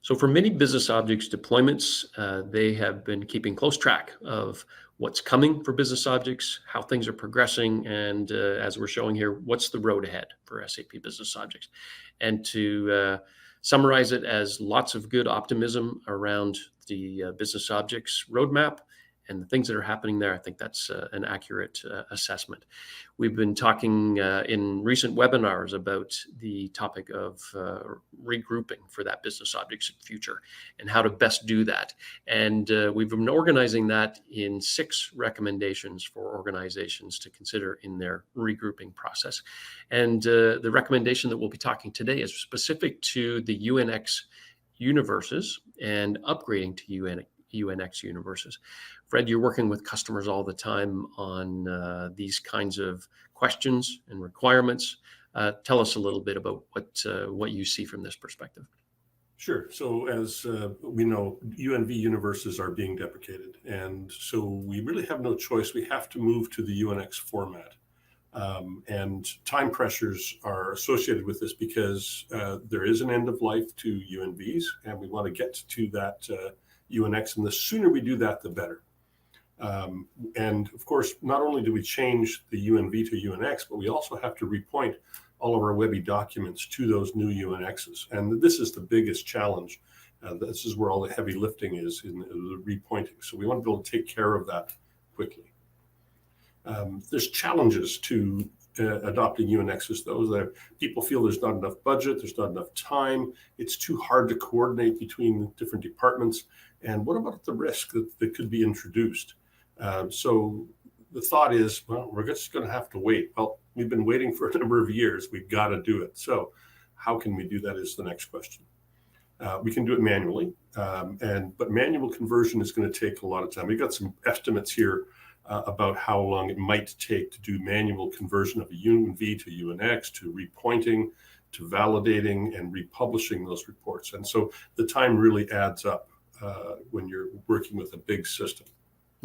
So for many business objects deployments, they have been keeping close track of what's coming for business objects, how things are progressing, and as we're showing here, what's the road ahead for SAP Business Objects. And to summarize it as lots of good optimism around the business objects roadmap and the things that are happening there, I think that's an accurate assessment. We've been talking in recent webinars about the topic of regrouping for that business objects future and how to best do that. And we've been organizing that in 6 recommendations for organizations to consider in their regrouping process. And the recommendation that we'll be talking today is specific to the UNX universes and upgrading to UNX universes. Fred, you're working with customers all the time on these kinds of questions and requirements. Tell us a little bit about what you see from this perspective. Sure. So as we know, UNV universes are being deprecated. And so we really have no choice. We have to move to the UNX format. And time pressures are associated with this because there is an end of life to UNVs, and we want to get to that UNX, and the sooner we do that, the better. And of course, not only do we change the UNV to UNX, but we also have to repoint all of our Webby documents to those new UNXs. And this is the biggest challenge. This is where all the heavy lifting is in the repointing. So we want to be able to take care of that quickly. There's challenges to adopting UNXs, though, that people feel there's not enough budget, there's not enough time, it's too hard to coordinate between different departments. And what about the risk that could be introduced? So the thought is, well, we're just going to have to wait. Well, we've been waiting for a number of years. We've got to do it. So how can we do that is the next question. We can do it manually, but manual conversion is going to take a lot of time. We've got some estimates here about how long it might take to do manual conversion of a UNV to UNX, to repointing, to validating and republishing those reports. And so the time really adds up when you're working with a big system.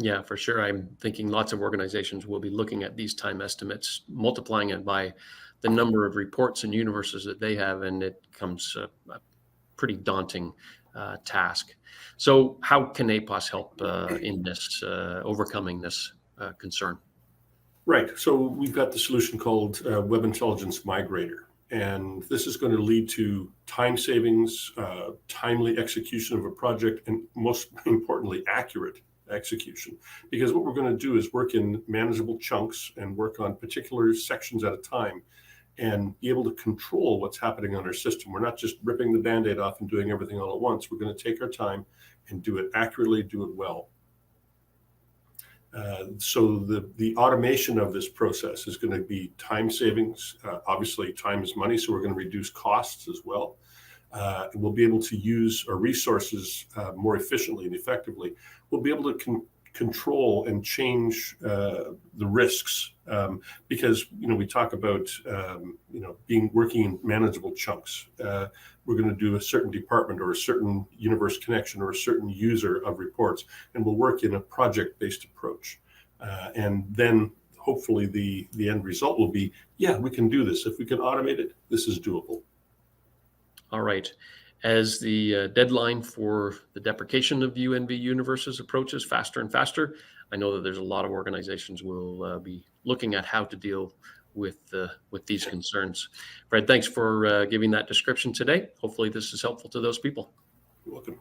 Yeah, for sure. I'm thinking lots of organizations will be looking at these time estimates, multiplying it by the number of reports and universes that they have, and it becomes a pretty daunting task. So how can APOS help in this, overcoming this concern? Right. So we've got the solution called Web Intelligence Migrator. And this is going to lead to time savings, timely execution of a project, and most importantly, accurate execution. Because what we're going to do is work in manageable chunks and work on particular sections at a time and be able to control what's happening on our system. We're not just ripping the Band-Aid off and doing everything all at once. We're going to take our time and do it accurately, do it well. So the automation of this process is going to be time savings. Obviously, time is money, so we're going to reduce costs as well. We'll be able to use our resources more efficiently and effectively. We'll be able to control and change the risks because we talk about working in manageable chunks. We're going to do a certain department or a certain universe connection or a certain user of reports, and we'll work in a project-based approach. And then hopefully the end result will be, yeah, we can do this. If we can automate it, this is doable. All right. As the deadline for the deprecation of UNV universes approaches faster and faster, I know that there's a lot of organizations will be looking at how to deal with these concerns. Fred, thanks for giving that description today. Hopefully this is helpful to those people. You're welcome.